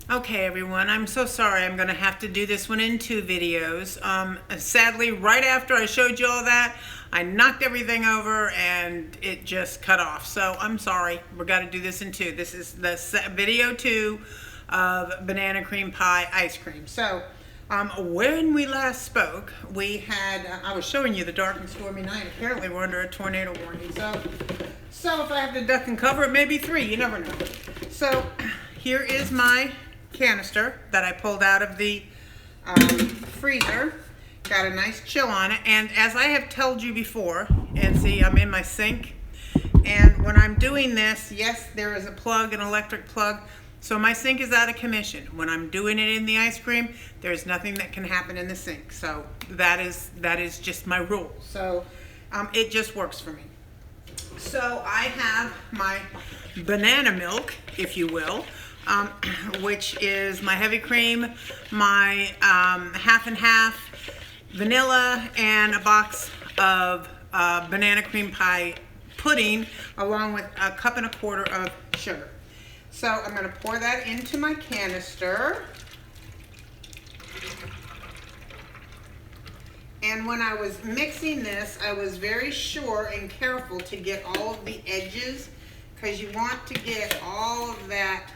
Okay, everyone, I'm so sorry. I'm going to have to do this one in two videos. Sadly, right after I showed you all that, I knocked everything over and it just cut off. So I'm sorry. We're going to do this in two. This is the video 2 of banana cream pie ice cream. So when we last spoke, we had, I was showing you the dark and stormy night. Apparently we're under a tornado warning. So if I have to duck and cover, it may be 3. You never know. So here is my canister that I pulled out of the freezer. Got a nice chill on it, and as I have told you before, and see, I'm in my sink, and when I'm doing this, yes, there is a plug, an electric plug, so my sink is out of commission. When I'm doing it in the ice cream, there's nothing that can happen in the sink. So that is just my rule. So it just works for me. So I have my banana milk, if you will, which is my heavy cream, my half and half vanilla, and a box of banana cream pie pudding, along with a 1.25 cups of sugar. So I'm going to pour that into my canister. And when I was mixing this, I was very sure and careful to get all of the edges, because you want to get all of that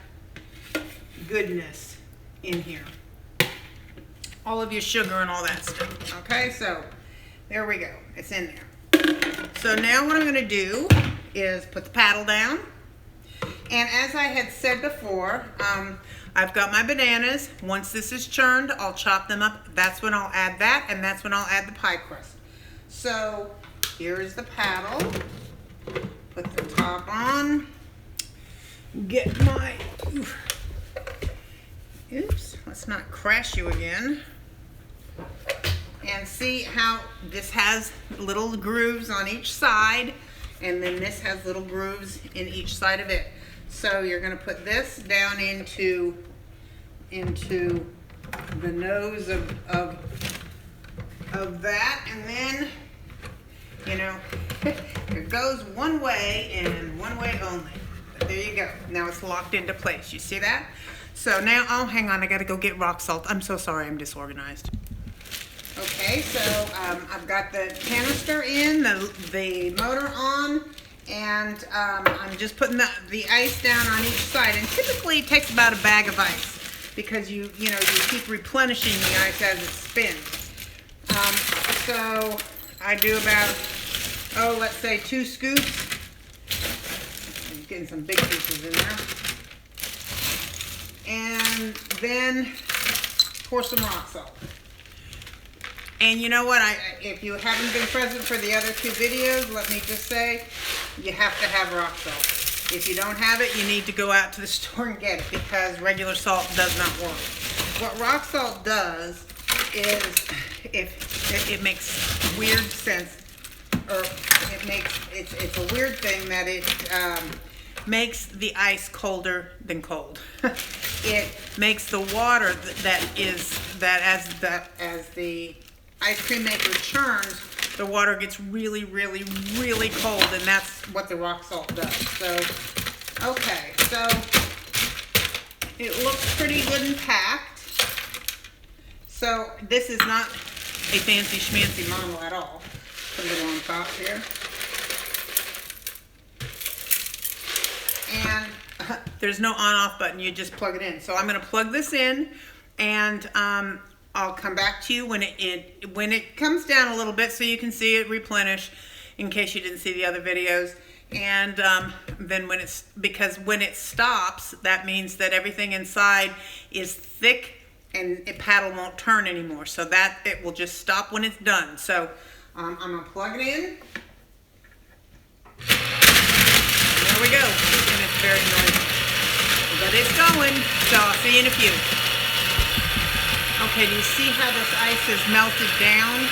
goodness in here. All of your sugar and all that stuff. Okay, so there we go. It's in there. So now what I'm going to do is put the paddle down. And as I had said before, I've got my bananas. Once this is churned, I'll chop them up. That's when I'll add that, and that's when I'll add the pie crust. So here is the paddle. Put the top on. Get my... Oops, let's not crash you again. And see how this has little grooves on each side, and then this has little grooves in each side of it. So you're going to put this down into the nose of that, and then, you know, it goes one way and one way only. But there you go. Now it's locked into place. You see that? So now, oh, hang on, I gotta go get rock salt. I'm so sorry, I'm disorganized. Okay, so I've got the canister in, the motor on, and I'm just putting the ice down on each side. And typically it takes about a bag of ice, because you keep replenishing the ice as it spins. So I do about, let's say 2 scoops. I'm getting some big pieces in there. And then pour some rock salt. And you know what, if you haven't been present for the other 2 videos, let me just say, you have to have rock salt. If you don't have it, you need to go out to the store and get it, because regular salt does not work. What rock salt does is, if it makes weird sense, or it's a weird thing that it makes the ice colder than cold. It makes the water as the ice cream maker churns, the water gets really, really, really cold, and that's what the rock salt does. So, okay, so it looks pretty good and packed. So this is not a fancy schmancy model at all. Put it on top here. And there's no on-off button, you just plug it in. So I'm going to plug this in, and I'll come back to you when it comes down a little bit, so you can see it replenish, in case you didn't see the other videos. And then because when it stops, that means that everything inside is thick and the paddle won't turn anymore. So that it will just stop when it's done. So I'm going to plug it in. There we go, and it's very noisy, but it's going, so I'll see you in a few. Okay, do you see how this ice is melted down?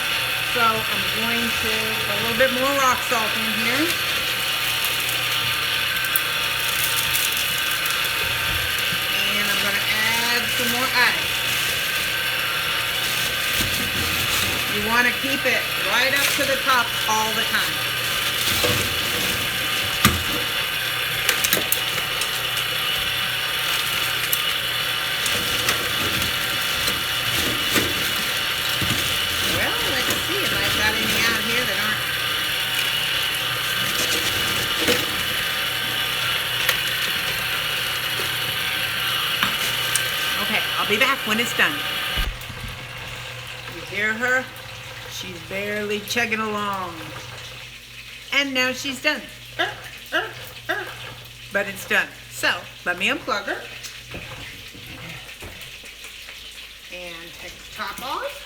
So I'm going to put a little bit more rock salt in here. And I'm going to add some more ice. You want to keep it right up to the top all the time. I'll be back when it's done. You hear her? She's barely chugging along. And now she's done. But it's done. So, let me unplug her. And take the top off.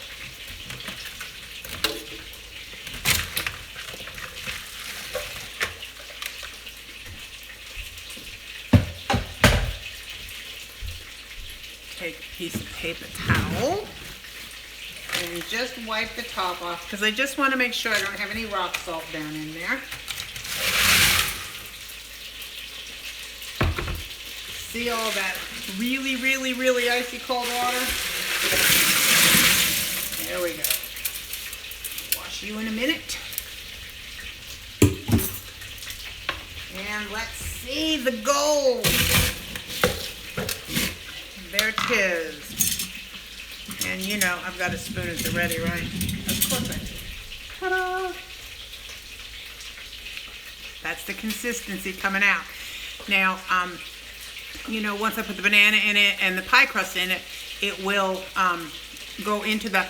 Take a piece of paper towel and just wipe the top off because I just want to make sure I don't have any rock salt down in there. See all that really, really, really icy cold water? There we go. Wash you in a minute. And let's see the gold. There it is. And you know, I've got a spoon at the ready, right? Of course I do. Ta-da! That's the consistency coming out. Now, you know, once I put the banana in it and the pie crust in it, it will go into the...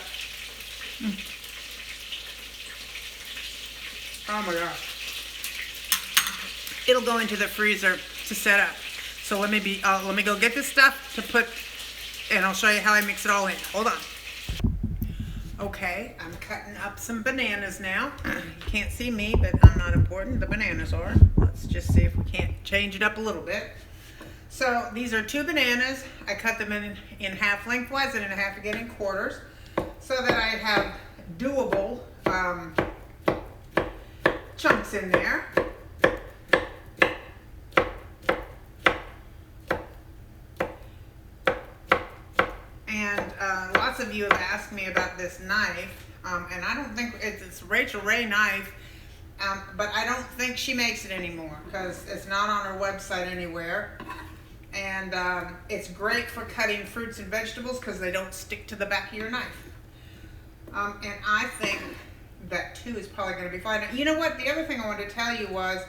Oh my gosh. It'll go into the freezer to set up. So let me go get this stuff to put, and I'll show you how I mix it all in. Hold on. Okay, I'm cutting up some bananas now. You can't see me, but I'm not important. The bananas are. Let's just see if we can't change it up a little bit. So these are 2 bananas. I cut them in half lengthwise and in half again in quarters so that I have doable chunks in there. And lots of you have asked me about this knife, and I don't think it's Rachel Ray knife, but I don't think she makes it anymore because it's not on her website anywhere. And it's great for cutting fruits and vegetables because they don't stick to the back of your knife. And I think that 2 is probably going to be fine. You know what? The other thing I wanted to tell you was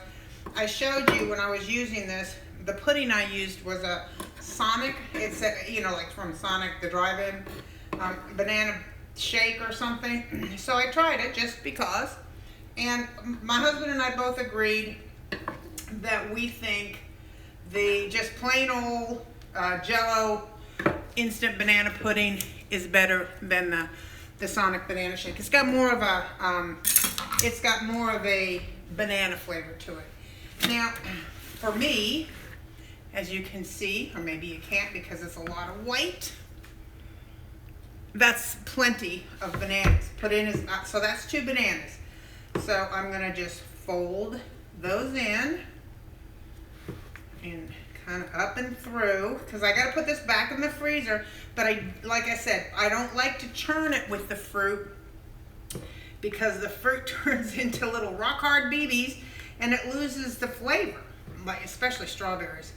I showed you when I was using this, the pudding I used was a Sonic. It's a, you know, like from Sonic the Drive-In banana shake or something. So I tried it just because. And my husband and I both agreed that we think the just plain old Jell-O instant banana pudding is better than the Sonic banana shake. It's got more of a banana flavor to it. Now, for me, as you can see, or maybe you can't because it's a lot of white, that's plenty of bananas. Put in so that's 2 bananas. So I'm gonna just fold those in and kind of up and through because I got to put this back in the freezer. But like I said, I don't like to churn it with the fruit because the fruit turns into little rock hard BBs and it loses the flavor, like especially strawberries.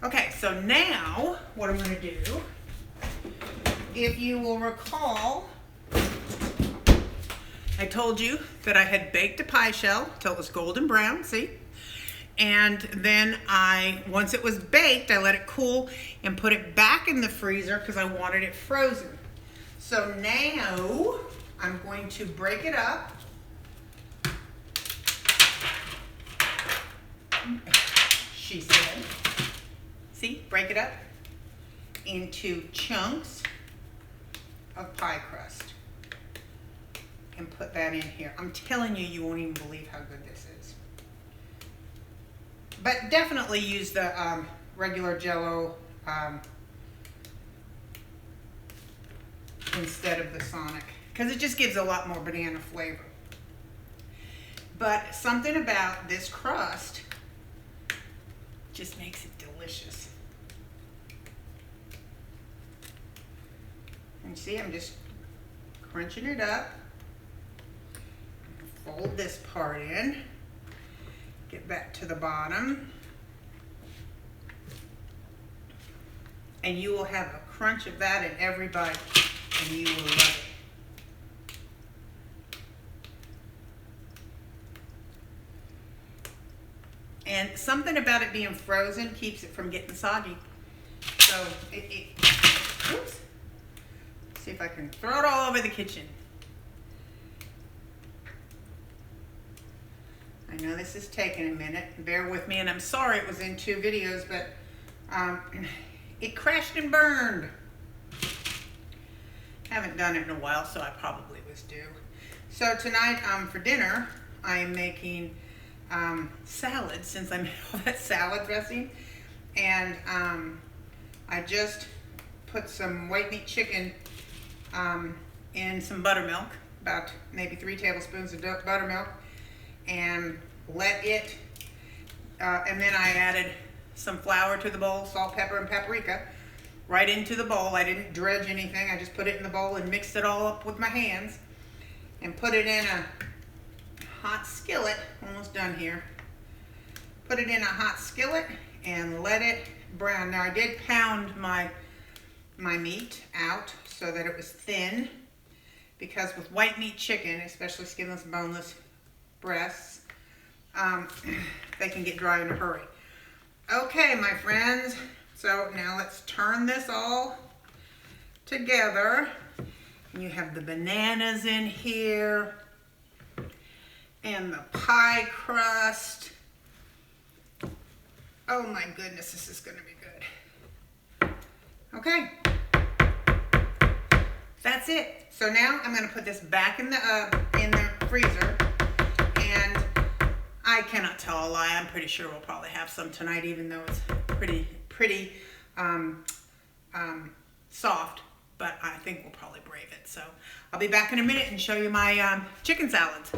Okay, so now what I'm going to do, if you will recall, I told you that I had baked a pie shell till it was golden brown, see? And then once it was baked, I let it cool and put it back in the freezer because I wanted it frozen. So now I'm going to break it up. She said. See, break it up into chunks of pie crust and put that in here. I'm telling you, you won't even believe how good this is. But definitely use the regular Jell-O instead of the Sonic because it just gives a lot more banana flavor. But something about this crust just makes it delicious. And see, I'm just crunching it up. Fold this part in. Get back to the bottom. And you will have a crunch of that in every bite, and you will love it. And something about it being frozen keeps it from getting soggy. So Oops. See if I can throw it all over the kitchen. I know this is taking a minute. Bear with me, and I'm sorry it was in 2 videos, but it crashed and burned. Haven't done it in a while, so I probably was due. So tonight, for dinner, I am making salad, since I made all that salad dressing. And I just put some white meat chicken in some buttermilk, about maybe 3 tablespoons of buttermilk, and let it, and then I added some flour to the bowl, salt, pepper, and paprika, right into the bowl. I didn't dredge anything. I just put it in the bowl and mixed it all up with my hands, and put it in a hot skillet. Almost done here. Put it in a hot skillet and let it brown. Now I did pound my meat out so that it was thin, because with white meat chicken, especially skinless, boneless breasts, they can get dry in a hurry. Okay, my friends, so now let's turn this all together. You have the bananas in here, and the pie crust. Oh my goodness, this is gonna be good. Okay, that's it. So now I'm gonna put this back in the freezer, and I cannot tell a lie. I'm pretty sure we'll probably have some tonight, even though it's pretty soft, but I think we'll probably brave it. So I'll be back in a minute and show you my chicken salads.